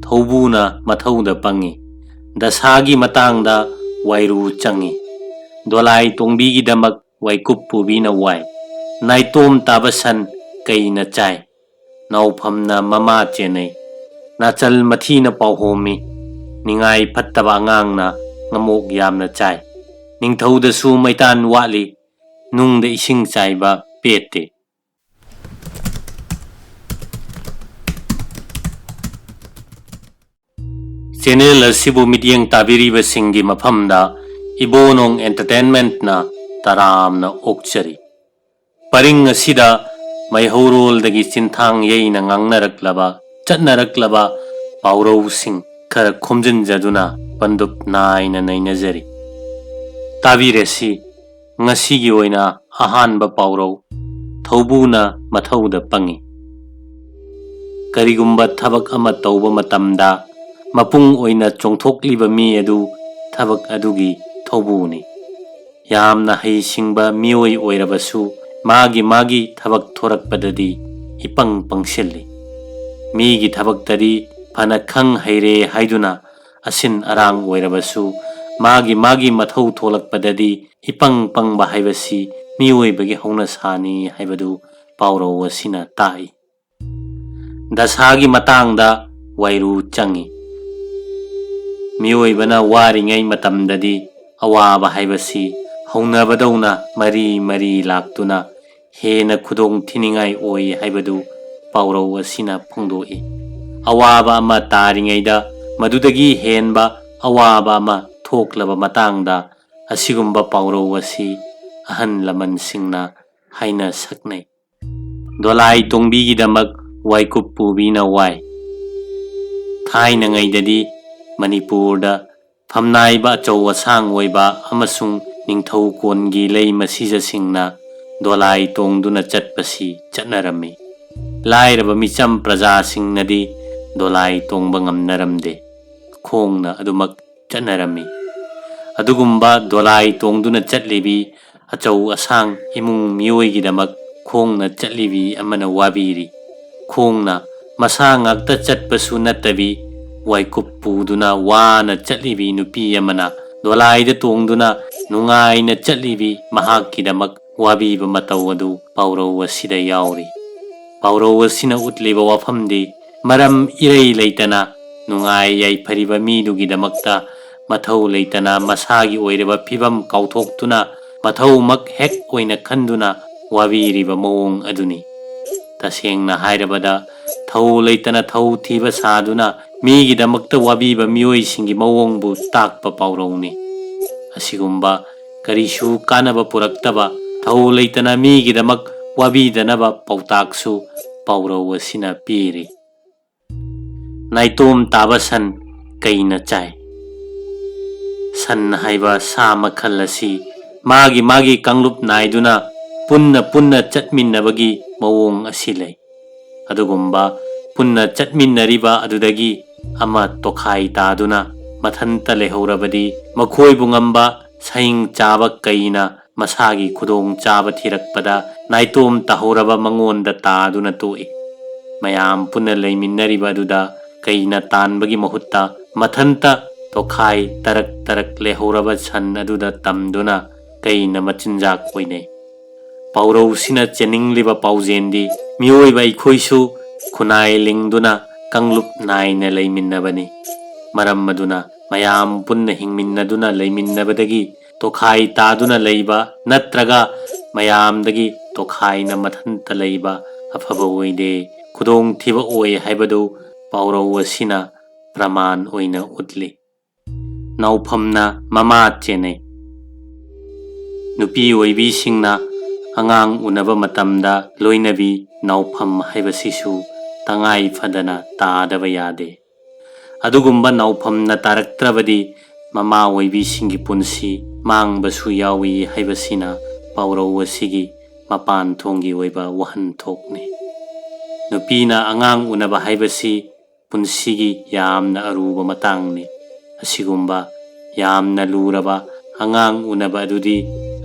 ꯊꯧꯕꯨꯅ ꯃꯊꯧꯗ ꯄꯪꯉꯤ ꯗꯁꯥꯒꯤ ꯃꯇꯥꯡꯗ ꯋꯥꯏꯔꯨ ꯆꯪꯉꯤ ꯗꯣꯂꯥꯏ ꯇꯣꯡꯕꯤꯒꯤꯗꯃꯛ ꯋꯥꯏꯀꯨꯞ ꯄꯨꯕꯤꯅ ꯋꯥꯏ ꯅꯥꯏꯇꯣꯝ ꯇꯥꯕ ꯁꯟ ꯀꯩꯅ ꯆꯥꯏ ꯅꯥꯎꯐꯝꯅ ꯃꯃꯥ ꯆꯦꯟꯅꯩ ꯅꯥꯆꯜ ꯃꯊꯤꯅ ꯄꯥꯎꯍꯣꯝꯃꯤ ꯅꯤꯡꯉꯥꯏ ꯐꯠꯇꯕ ꯑꯉꯥꯡꯅ ꯉꯃꯣꯛ ꯌꯥꯝꯅ ꯆꯥꯏ ꯅꯤꯡꯊꯧꯗꯁꯨ ꯃꯩꯇꯥꯟ ꯋꯥꯠꯂꯤ ꯅꯨꯡꯗ ꯏꯁꯤꯡ ꯆꯥꯏꯕ ꯄꯦꯠꯇꯦ ꯆꯦꯅꯦꯜ ꯑꯁꯤꯕꯨ ꯃꯤꯠꯌꯦꯡ ꯇꯥꯕꯤꯔꯤꯕꯁꯤꯡꯒꯤ ꯃꯐꯝꯗ ꯏꯕꯣꯅꯣꯡ ꯑꯦꯟꯇꯔꯇꯦꯟꯃꯦꯟꯠꯅ ꯇꯔꯥꯝꯅ ꯑꯣꯛꯆꯔꯤ ꯄꯔꯤꯡ ꯑꯁꯤꯗ ꯃꯩꯍꯧꯔꯣꯜꯗꯒꯤ ꯆꯤꯟꯊꯥꯡ ꯌꯩꯅ ꯉꯥꯡꯅꯔꯛꯂꯕ ꯆꯠꯅꯔꯛꯂꯕ ꯄꯥꯎꯔꯧꯁꯤꯡ ꯈꯔ ꯈꯣꯝꯖꯤꯟꯖꯗꯨꯅ ꯄꯟꯗꯨꯞ ꯅꯥꯏꯅ ꯅꯩꯅꯖꯔꯤ ꯇꯥꯕꯤꯔꯁꯤ ꯉꯁꯤꯒꯤ ꯑꯣꯏꯅ ꯑꯍꯥꯟꯕ ꯄꯥꯎꯔꯧ ꯊꯧꯕꯨꯅ ꯃꯊꯧꯗ ꯄꯪꯉꯤ ꯀꯔꯤꯒꯨꯝꯕ ꯊꯕꯛ ꯑꯃ ꯇꯧꯕ ꯃꯇꯝꯗ ꯃꯄꯨꯡ ꯑꯣꯏꯅ ꯆꯣꯡꯊꯣꯛꯂꯤꯕ ꯃꯤ ꯑꯗꯨ ꯊꯕꯛ ꯑꯗꯨꯒꯤ ꯊꯧꯕꯨꯅꯤ ꯌꯥꯝꯅ ꯍꯩꯁꯤꯡꯕ ꯃꯤꯑꯣꯏ ꯑꯣꯏꯔꯕꯁꯨ ꯃꯥꯒꯤ ꯊꯕꯛ ꯊꯣꯔꯛꯄꯗꯗꯤ ꯏꯄꯪ ꯄꯪꯁꯤꯜꯂꯤ ꯃꯤꯒꯤ ꯊꯕꯛꯇꯗꯤ ꯐꯅ ꯈꯪ ꯍꯩꯔꯦ ꯍꯥꯏꯗꯨꯅ ꯑꯁꯤꯟ ꯑꯔꯥꯡ ꯑꯣꯏꯔꯕꯁꯨ ꯃꯥꯒꯤ ꯃꯊꯧ ꯊꯣꯛꯂꯛꯄꯗꯗꯤ ꯏꯄꯪ ꯄꯪꯕ ꯍꯥꯏꯕꯁꯤ ꯃꯤꯑꯣꯏꯕꯒꯤ ꯍꯧꯅꯁꯥꯅꯤ ꯍꯥꯏꯕꯗු ꯄꯥꯎꯔꯧ ꯑꯁꯤꯅ ꯇꯥꯛꯏ ꯗꯁꯥꯒꯤ ꯃꯇꯥꯡꯗ ꯋꯥꯏꯔꯨ ꯆꯪꯉꯤ ꯃꯤꯑꯣꯏꯕꯅ ꯋꯥꯔꯤꯉꯩ ꯃꯇꯝꯗꯗꯤ ꯑꯋꯥꯕ ꯍꯥꯏꯕꯁꯤ ꯍꯧꯅꯕꯗꯧꯅ ꯃꯔꯤ ꯃꯔꯤ ꯂꯥꯛꯇꯨꯅ ꯍꯦꯟꯅ ꯈꯨꯗꯣꯡ ꯊꯤꯅꯤꯡꯉꯥꯏ ꯑꯣꯏ ꯍꯥꯏꯕꯗු ꯄꯥꯎꯔꯧ ꯑꯁꯤꯅ ꯐꯣꯡꯗꯣꯛꯏ ꯑꯋꯥꯕ ꯑꯃ ꯇꯥꯔꯤꯉꯩꯗ ꯃꯗꯨꯗꯒꯤ ꯍꯦꯟꯕ ꯑꯋꯥꯕ ꯑꯃ ꯊꯣꯛꯂꯕ ꯃꯇꯥꯡꯗ ꯑꯁꯤꯒꯨꯝꯕ ꯄꯥꯎꯔꯧ ꯑꯁꯤ ꯑꯍꯜ ꯂꯃꯟꯁꯤꯡꯅ ꯍꯥꯏꯅ ꯁꯛꯅꯩ ꯗꯣꯂꯥꯏ ꯇꯣꯡꯕꯤꯒꯤꯗꯃꯛ ꯋꯥꯏꯀꯨꯞ ꯄꯨꯕꯤꯅ ꯋꯥꯏ ꯊꯥꯏꯅꯉꯩꯗꯗꯤ ꯃꯅꯤꯄꯨꯔꯗ ꯐꯝꯅꯥꯏꯕ ꯑꯆꯧ ꯑꯁꯥꯡ ꯑꯣꯏꯕ ꯑꯃꯁꯨꯡ ꯅꯤꯡꯊꯧ ꯀꯣꯟꯒꯤ ꯂꯩ ꯃꯁꯤꯖꯁꯤꯡꯅ ꯗꯣꯂꯥꯏ ꯇꯣꯡꯗꯨꯅ ꯆꯠꯄꯁꯤ ꯆꯠꯅꯔꯝꯃꯤ ꯂꯥꯏꯔꯕ ꯃꯤꯆꯝ प्रजाꯁꯤꯡꯅꯗꯤ ꯗꯣꯂꯥꯏ ꯇꯣꯡꯕ ꯉꯝꯅꯔꯝꯗꯦ ꯈꯣꯡꯅ ꯑꯗꯨꯃꯛ ꯆꯠꯅꯔꯝꯃꯤ ꯑꯗꯨꯒꯨꯝꯕ ꯗꯣꯂꯥꯏ ꯇꯣꯡꯗꯨꯅ ꯆꯠꯂꯤꯕꯤ ꯑꯆꯧ ꯑꯁꯥꯡ ꯏꯃꯨꯡ ꯃꯤꯑꯣꯏꯒꯤꯗꯃꯛ ꯈꯣꯡꯅ ꯆꯠꯂꯤꯕꯤ ꯑꯃꯅ ꯋꯥꯕꯤꯔꯤ ꯈꯣꯡꯅ ꯃꯁꯥ ꯉꯥꯛꯇ ꯆꯠꯄꯁꯨ ꯅꯠꯇꯕꯤ ꯋꯥꯏꯀꯨꯞ ꯄꯨꯗꯨꯅ ꯋꯥꯅ ꯆꯠꯂꯤꯕꯤ ꯅꯨꯄꯤ ꯑꯃꯅ ꯗꯣꯂꯥꯏꯗ ꯇꯣꯡꯗꯨꯅ ꯅꯨꯡꯉꯥꯏꯅ ꯆꯠꯂꯤꯕꯤ ꯃꯍꯥꯛꯀꯤꯗꯃꯛ ꯋꯥꯕꯤꯕ ꯃꯇꯧ ꯑꯗꯨ ꯄꯥꯎꯔꯧ ꯑꯁꯤꯗ ꯌꯥꯎꯔꯤ ꯄꯥꯎꯔꯧ ꯑꯁꯤꯅ ꯎꯠꯂꯤꯕ ꯋꯥꯐꯝꯗꯤ ꯃꯔꯝ ꯏꯔꯩ ꯂꯩꯇꯅ ꯅꯨꯡꯉꯥꯏ ꯌꯥꯏꯐꯔꯤꯕ ꯃꯤꯗꯨꯒꯤꯗꯃꯛꯇ ꯃꯊꯧ ꯂꯩꯇꯅ ꯃꯁꯥꯒꯤ ꯑꯣꯏꯔꯤꯕ ꯐꯤꯕꯝ ꯀꯥꯎꯊꯣꯛꯇꯨꯅ ꯃꯊꯧꯃꯛ ꯍꯦꯛ ꯑꯣꯏꯅ ꯈꯟꯗꯨꯅ ꯋꯥꯕꯤꯔꯤꯕ ꯃꯑꯣꯡ ꯑꯗꯨꯅꯤ तसेंगना हायरबदा थौ लेतना थौ थीबा सादुना मीगिदमक्ता वाबीबा मियोइसिंगी मवोंगबु ताकपा पाउरौनी असिगुम्बा करिसु कानबा पुरक्तबा थौ लेतना मीगिदमक वाबीदनबा पौताकसु पाउरौ असिना पीरी नाइतोम ताबा सन कैना चाय सन हाइबा सा मखल असि मागी मागी कंगलुप नाइदुना पुन्ना पुन्ना चटमिन्नबगी मवोंग असि लै अदुगुम्बा पुन्ना चटमिन्नरिबा अदुदगी अमा तोखाई तादुना मथंता लेहौरबदी मखोइबु ngamba saing चाबा कैना मसागी खुदोंग चाबा थिरकपदा नाइतोम ताहौरबा मंगोंदा तादुना तोई मयाम पुन्ना लैमिन्नरिबा अदुदा कैना तानबगी महुत्ता मथंता तोखाई तरक तरक लेहौरबा सन अदुदा तमदुना कैना मचिंजाक ओइने पाउरौसिना चेनिंगलिबा पाउजेंदी मियोइबा इखोइसु खुनाई लिंगदुना कंगलुप नाइना लैमिन्नबनी मरम मदुना मयाम पुन्ना हिंगमिन्नदुना लैमिन्नबदगी तोखाई तादुना लैबा नत्रगा मयामदगी तोखाइना मथंता लैबा अफबा ओइदे खुदोंग थिबा ओइ हाइबदु पाउरौ असिना प्रमाण ओइना उतली नौफमना ममा चेनै नुपी ओइबी सिंगना अंगांग उनबा मतमदा लोइनबी नौफम हाइबसिसु तंगाई फदना तादबा यादे अदुगुम्बा नौफमना तारक्त्रबदी ममा ओइबी सिंगी पुंसी मांगबसु यावी हाइबसिना पाउरौ असिगी मपान थोंगी ओइबा वहन थोकने नुपीना अंगांग उनबा हाइबसी पुंसीगी यामना अरुबा मतांगने असिगुम्बा यामना लूरबा अंगांग उनबा अदुदी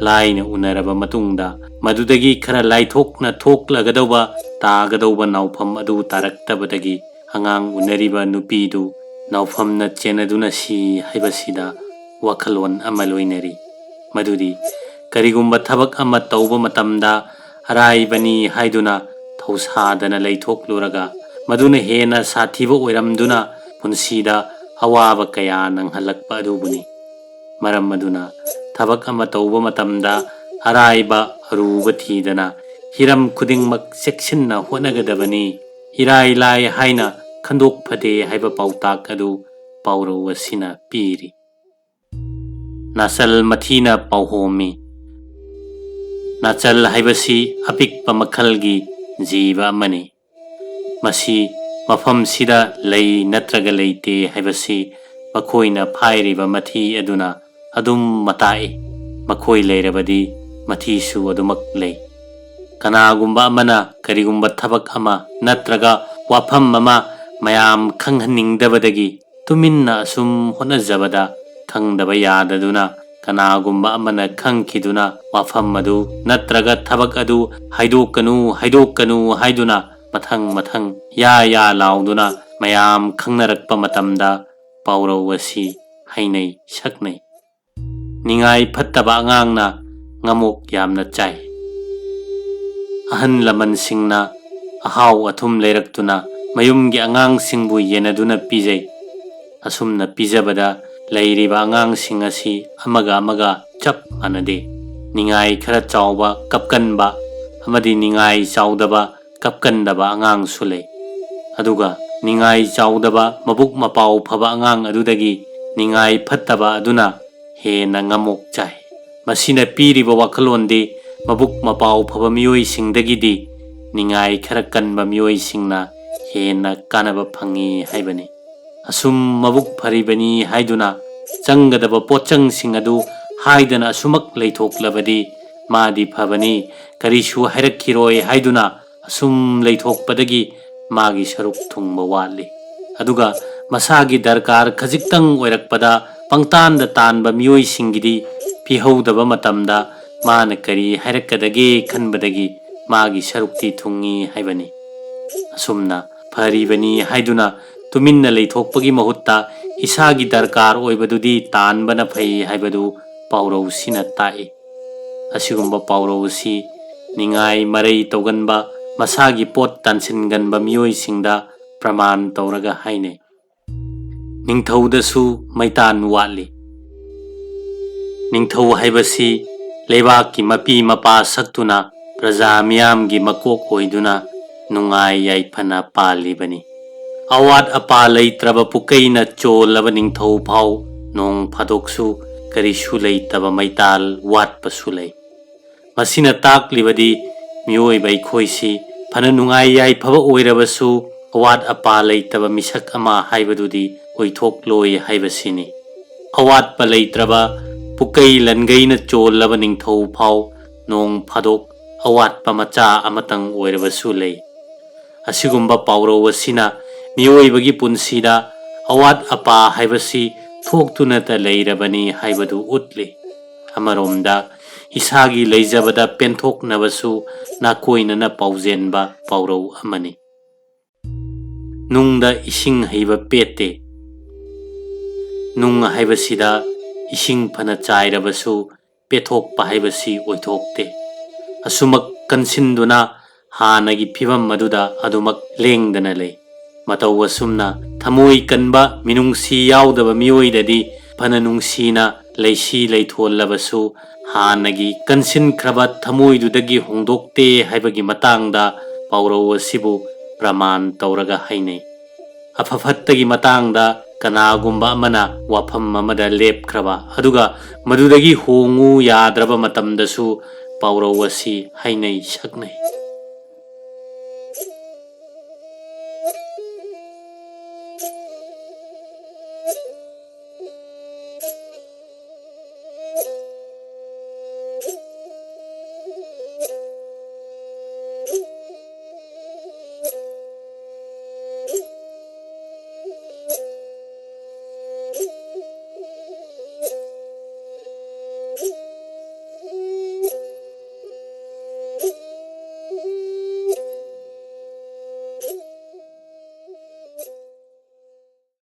लाइना उनरबा मतुंगदा मदुदगी खरा लाइथोकना थोकलगदौबा तागदौबा नौफम अदु तारक्तबदगी ꯑꯉꯥꯡ ꯎꯅꯔꯤꯕ ꯅꯨꯄꯤꯗꯨ ꯅꯥꯎꯐꯝꯅ ꯆꯦꯟꯅꯗꯨꯅ ꯁꯤ ꯍꯥꯏꯕꯁꯤꯗ ꯋꯥꯈꯜꯂꯣꯟ ꯑꯃ ꯂꯣꯏꯅꯔꯤ, ꯃꯗꯨꯗꯤ ꯀꯔꯤꯒꯨꯝꯕ ꯊꯕꯛ ꯑꯃ ꯇꯧꯕ ꯃꯇꯝꯗ ꯑꯔꯥꯏꯕꯅꯤ ꯍꯥꯏꯗꯨꯅ ꯊꯧꯁꯥꯗꯅ ꯂꯩꯊꯣꯛꯂꯨꯔꯒ ꯃꯗꯨꯅ ꯍꯦꯟꯅ ꯁꯥꯊꯤꯕ ꯑꯣꯏꯔꯝꯗꯨꯅ ꯄꯨꯟꯁꯤꯗ ꯑꯋꯥꯕ ꯀꯌꯥ ꯅꯪꯍꯜꯂꯛꯄ ꯑꯗꯨꯕꯨꯅꯤ꯫ ꯃꯔꯝ ꯑꯗꯨꯅ ꯊꯕꯛ ꯑꯃ ꯇꯧꯕ ꯃꯇꯝꯗ ꯑꯔꯥꯏꯕ ꯑꯔꯨꯕ ꯊꯤꯗꯅ ꯍꯤꯔꯝ ꯈꯨꯗꯤꯡꯃꯛ ꯆꯦꯛꯁꯤꯟꯅ ꯍꯣꯠꯅꯒꯗꯕꯅꯤ, ꯏꯔꯥꯏ ꯂꯥꯏ ꯍꯥꯏꯅ ꯈꯟꯗꯣꯛꯐꯗꯦ ꯍꯥꯏꯕ ꯄꯥꯎꯇꯥꯛ ꯑꯗꯨ ꯄꯥꯎꯔꯧ ꯑꯁꯤꯅ ꯄꯤꯔꯤ꯫ ꯅꯥꯆꯜ ꯃꯊꯤꯅ ꯄꯥꯎꯍꯣꯝꯃꯤ꯫ ꯅꯥꯆꯜ ꯍꯥꯏꯕꯁꯤ ꯑꯄꯤꯛꯄ ꯃꯈꯜꯒꯤ ꯖꯤꯕ ꯑꯃꯅꯤ꯫ ꯃꯁꯤ ꯃꯐꯝꯁꯤꯗ ꯂꯩ ꯅꯠꯇ꯭ꯔꯒ ꯂꯩꯇꯦ ꯍꯥꯏꯕꯁꯤ ꯃꯈꯣꯏꯅ ꯐꯥꯏꯔꯤꯕ ꯃꯊꯤ ꯑꯗꯨꯅ ꯑꯗꯨꯝ ꯃꯇꯥꯛꯏ꯫ ꯃꯈꯣꯏ ꯂꯩꯔꯕꯗꯤ ꯃꯊꯤꯁꯨ ꯑꯗꯨꯃꯛ ꯂꯩ꯫ ꯀꯅꯥꯒꯨꯝꯕ ꯑꯃꯅ ꯀꯔꯤꯒꯨꯝꯕ ꯊꯕꯛ ꯑꯃ ꯅꯠꯇ꯭ꯔꯒ ꯋꯥꯐꯝ ꯑꯃ ꯃꯌꯥꯝ ꯈꯪꯍꯟꯅꯤꯡꯗꯕꯗꯒꯤ ꯇꯨꯃꯤꯟꯅ ꯑꯁꯨꯝ ꯍꯣꯠꯅꯖꯕꯗ ꯈꯪꯗꯕ ꯌꯥꯗꯗꯨꯅ ꯀꯅꯥꯒꯨꯝꯕ ꯑꯃꯅ ꯈꯪꯈꯤꯗꯨꯅ ꯋꯥꯐꯝ ꯑꯗꯨ ꯅꯠꯇ꯭ꯔꯒ ꯊꯕꯛ ꯑꯗꯨ ꯍꯥꯏꯗꯣꯛꯀꯅꯨ ꯍꯥꯏꯗꯨꯅ ꯃꯊꯪ ꯌꯥ ꯂꯥꯎꯗꯨꯅ ꯃꯌꯥꯝ ꯈꯪꯅꯔꯛꯄ ꯃꯇꯝꯗ ꯄꯥꯎꯔꯧ ꯑꯁꯤ ꯍꯩꯅꯩ ꯁꯛꯅꯩ꯫ ꯅꯤꯡꯉꯥꯏ ꯐꯠꯇꯕ ꯑꯉꯥꯡꯅ ꯉꯃꯣꯛ ꯌꯥꯝꯅ ꯆꯥꯏ꯫ ꯑꯍꯜ ꯂꯃꯟꯁꯤꯡꯅ ꯑꯍꯥꯎ ꯑꯊꯨꯝ ꯂꯩꯔꯛꯇꯨꯅ ꯃꯌꯨꯝꯒꯤ ꯑꯉꯥꯡꯁꯤꯡꯕꯨ ꯌꯦꯟꯅꯗꯨꯅ ꯄꯤꯖꯩ꯫ ꯑꯁꯨꯝꯅ ꯄꯤꯖꯕꯗ ꯂꯩꯔꯤꯕ ꯑꯉꯥꯡꯁꯤꯡ ꯑꯁꯤ ꯑꯃꯒ ꯆꯞ ꯃꯥꯟꯅꯗꯦ꯫ ꯅꯤꯡꯉꯥꯏ ꯈꯔ ꯆꯥꯎꯕ ꯀꯞꯀꯟꯕ ꯑꯃꯗꯤ ꯅꯤꯡꯉꯥꯏ ꯆꯥꯎꯗꯕ ꯀꯞꯀꯟꯗꯕ ꯑꯉꯥꯡꯁꯨ ꯂꯩ꯫ ꯑꯗꯨꯒ ꯅꯤꯡꯉꯥꯏ ꯆꯥꯎꯗꯕ ꯃꯕꯨꯛ ꯃꯄꯥꯎ ꯐꯕ ꯑꯉꯥꯡ ꯑꯗꯨꯗꯒꯤ ꯅꯤꯡꯉꯥꯏ ꯐꯠꯇꯕ ꯑꯗꯨꯅ ꯍꯦꯟꯅ ꯉꯃꯣꯛ ꯆꯥꯏ꯫ ꯃꯁꯤꯅ ꯄꯤꯔꯤꯕ ꯋꯥꯈꯜꯂꯣꯟꯗꯤ ꯃꯕꯨꯛ ꯃꯄꯥꯎ ꯐꯕ ꯃꯤꯑꯣꯏꯁꯤꯡꯗꯒꯤꯗꯤ ꯅꯤꯡꯉꯥꯏ ꯈꯔ ꯀꯟꯕ ꯃꯤꯑꯣꯏꯁꯤꯡꯅ ꯍꯦꯟꯅ ꯀꯥꯟꯅꯕ ꯐꯪꯏ ꯍꯥꯏꯕꯅꯤ꯫ ꯑꯁꯨꯝ ꯃꯕꯨꯛ ꯐꯔꯤꯕꯅꯤ ꯍꯥꯏꯗꯨꯅ ꯆꯪꯒꯗꯕ ꯄꯣꯠꯆꯪꯁꯤꯡ ꯑꯗꯨ ꯍꯥꯏꯗꯅ ꯑꯁꯨꯃꯛ ꯂꯩꯊꯣꯛꯂꯕꯗꯤ ꯃꯥꯗꯤ ꯐꯕꯅꯤ, ꯀꯔꯤꯁꯨ ꯍꯥꯏꯔꯛꯈꯤꯔꯣꯏ ꯍꯥꯏꯗꯨꯅ ꯑꯁꯨꯝ ꯂꯩꯊꯣꯛꯄꯗꯒꯤ ꯃꯥꯒꯤ ꯁꯔꯨꯛ ꯊꯨꯡꯕ ꯋꯥꯠꯂꯤ꯫ ꯑꯗꯨꯒ ꯃꯁꯥꯒꯤ ꯗꯔꯀꯥꯔ ꯈꯖꯤꯛꯇꯪ ꯑꯣꯏꯔꯛꯄꯗ ꯄꯪꯇꯥꯟꯗ ꯇꯥꯟꯕ ꯃꯤꯑꯣꯏꯁꯤꯡꯒꯤꯗꯤ ꯄꯤꯍꯧꯗꯕ ꯃꯇꯝꯗ ꯃꯥꯅ ꯀꯔꯤ ꯍꯥꯏꯔꯛꯀꯗꯒꯦ ꯈꯟꯕꯗꯒꯤ ꯃꯥꯒꯤ ꯁꯔꯨꯛꯇꯤ ꯊꯨꯡꯏ ꯍꯥꯏꯕꯅꯤ꯫ ꯑꯁꯨꯝꯅ ꯐꯔꯤꯕꯅꯤ ꯍꯥꯏꯗꯨꯅ ꯇꯨꯃꯤꯟꯅ ꯂꯩꯊꯣꯛꯄꯒꯤ ꯃꯍꯨꯠꯇ ꯏꯁꯥꯒꯤ ꯗꯔꯀꯥꯔ ꯑꯣꯏꯕꯗꯨꯗꯤ ꯇꯥꯟꯕꯅ ꯐꯩ ꯍꯥꯏꯕꯗꯨ ꯄꯥꯎꯔꯧꯁꯤꯅ ꯇꯥꯛꯏ꯫ ꯑꯁꯤꯒꯨꯝꯕ ꯄꯥꯎꯔꯧ ꯑꯁꯤ ꯅꯤꯡꯉꯥꯏ ꯃꯔꯩ ꯇꯧꯒꯟꯕ, ꯃꯁꯥꯒꯤ ꯄꯣꯠ ꯇꯥꯟꯁꯤꯟꯒꯟꯕ ꯃꯤꯑꯣꯏꯁꯤꯡꯗ ꯄ꯭ꯔꯃꯥꯟ ꯇꯧꯔꯒ ꯍꯥꯏꯅꯩ꯫ ꯅꯤꯡꯊꯧꯗꯁꯨ ꯃꯩꯇꯥꯟ ꯋꯥꯠꯂꯤ꯫ ꯅꯤꯡꯊꯧ ꯍꯥꯏꯕꯁꯤ ꯂꯩꯕꯥꯛꯀꯤ ꯃꯄꯤ ꯃꯄꯥ ꯁꯛꯇꯨꯅ ꯄ꯭ꯔꯖꯥ ꯃꯤꯌꯥꯝꯒꯤ ꯃꯀꯣꯛ ꯑꯣꯏꯗꯨꯅ ꯅꯨꯡꯉꯥꯏ ꯌꯥꯏꯐꯅ ꯄꯥꯜꯂꯤꯕꯅꯤ꯫ ꯑꯋꯥꯠ ꯑꯄꯥ ꯂꯩꯇ꯭ꯔꯕ ꯄꯨꯀꯩꯅ ꯆꯣꯜꯂꯕ ꯅꯤꯡꯊꯧ ꯐꯥꯎ ꯅꯣꯡ ꯐꯥꯗꯣꯛꯁꯨ ꯀꯔꯤꯁꯨ ꯂꯩꯇꯕ ꯃꯩꯇꯥꯜ ꯋꯥꯠꯄꯁꯨ ꯂꯩ꯫ ꯃꯁꯤꯅ ꯇꯥꯛꯂꯤꯕꯗꯤ ꯃꯤꯑꯣꯏꯕ ꯑꯩꯈꯣꯏꯁꯤ ꯐꯅ ꯅꯨꯡꯉꯥꯏ ꯌꯥꯏꯐꯕ ꯑꯣꯏꯔꯕꯁꯨ ꯑꯋꯥꯠ ꯑꯄꯥ ꯂꯩꯇꯕ ꯃꯤꯁꯛ ꯑꯃ ꯍꯥꯏꯕꯗꯨꯗꯤ ꯑꯣꯏꯊꯣꯛꯂꯣꯏ ꯍꯥꯏꯕꯁꯤꯅꯤ꯫ ꯑꯋꯥꯠꯄ ꯂꯩꯇ꯭ꯔꯕ ꯄꯨꯀꯩ ꯂꯟꯒꯩꯅ ꯆꯣꯜꯂꯕ ꯅꯤꯡꯊꯧ ꯐꯥꯎ ꯅꯣꯡ ꯐꯥꯗꯣꯛ ꯑꯋꯥꯠꯄ ꯃꯆꯥ ꯑꯃꯇꯪ ꯑꯣꯏꯔꯕꯁꯨ ꯂꯩ꯫ ꯑꯁꯤꯒꯨꯝꯕ ꯄꯥꯎꯔꯧ ꯑꯁꯤꯅ ꯃꯤꯑꯣꯏꯕꯒꯤ ꯄꯨꯟꯁꯤꯗ ꯑꯋꯥꯠ ꯑꯄꯥ ꯍꯥꯏꯕꯁꯤ ꯊꯣꯛꯇꯨꯅꯇ ꯂꯩꯔꯕꯅꯤ ꯍꯥꯏꯕꯗꯨ ꯎꯠꯂꯤ꯫ ꯑꯃꯔꯣꯝꯗ ꯏꯁꯥꯒꯤ ꯂꯩꯖꯕꯗ ꯄꯦꯟꯊꯣꯛꯅꯕꯁꯨ ꯅꯥꯀꯣꯏꯅꯅ ꯄꯥꯎꯖꯦꯟꯕ ꯄꯥꯎꯔꯧ ꯑꯃꯅꯤ꯫ ꯅꯨꯡꯗ ꯏꯁꯤꯡ ꯍꯩꯕ ꯄꯦꯠꯇꯦ꯫ ꯅꯨꯡ ꯍꯥꯏꯕꯁꯤꯗ ꯏꯁꯤꯡ ꯐꯅ ꯆꯥꯏꯔꯕꯁꯨ ꯄꯦꯠꯊꯣꯛꯄ ꯍꯥꯏꯕꯁꯤ ꯑꯣꯏꯊꯣꯛꯇꯦ꯫ ꯑꯁꯨꯃꯛ ꯀꯟꯁꯤꯟꯗꯨꯅ ꯍꯥꯟꯅꯒꯤ ꯐꯤꯚꯝ ꯑꯗꯨꯗ ꯑꯗꯨꯃꯛ ꯂꯦꯡꯗꯅ ꯂꯩ꯫ ꯃꯇꯧ ꯑꯁꯨꯝꯅ ꯊꯃꯣꯏ ꯀꯟꯕ ꯃꯤꯅꯨꯡꯁꯤ ꯌꯥꯎꯗꯕ ꯃꯤꯑꯣꯏꯗꯗꯤ ꯐꯅ ꯅꯨꯡꯁꯤꯅ ꯂꯩꯁꯤ ꯂꯩꯊꯣꯜꯂꯕꯁꯨ ꯍꯥꯟꯅꯒꯤ ꯀꯟꯁꯤꯟꯈ꯭ꯔꯕ ꯊꯃꯣꯏꯗꯨꯗꯒꯤ ꯍꯣꯡꯗꯣꯛꯇꯦ ꯍꯥꯏꯕꯒꯤ ꯃꯇꯥꯡꯗ ꯄꯥꯎꯔꯧ ꯑꯁꯤꯕꯨ ꯄ꯭ꯔꯃꯥꯟ ꯇꯧꯔꯒ ꯍꯥꯏꯅꯩ꯫ ꯑꯐ ꯐꯠꯇꯒꯤ ꯃꯇꯥꯡꯗ ꯀꯅꯥꯒꯨꯝꯕ ꯑꯃꯅ ꯋꯥꯐꯝ ꯑꯃꯗ ꯂꯦꯞꯈ꯭ꯔꯕ ꯑꯗꯨꯒ ꯃꯗꯨꯗꯒꯤ ꯍꯣꯡꯉꯨ ꯌꯥꯗ꯭ꯔꯕ ꯃꯇꯝꯗꯁꯨ ꯄꯥꯎꯔꯧ ꯑꯁꯤ ꯍꯩꯅꯩ ꯁꯛꯅꯩ꯫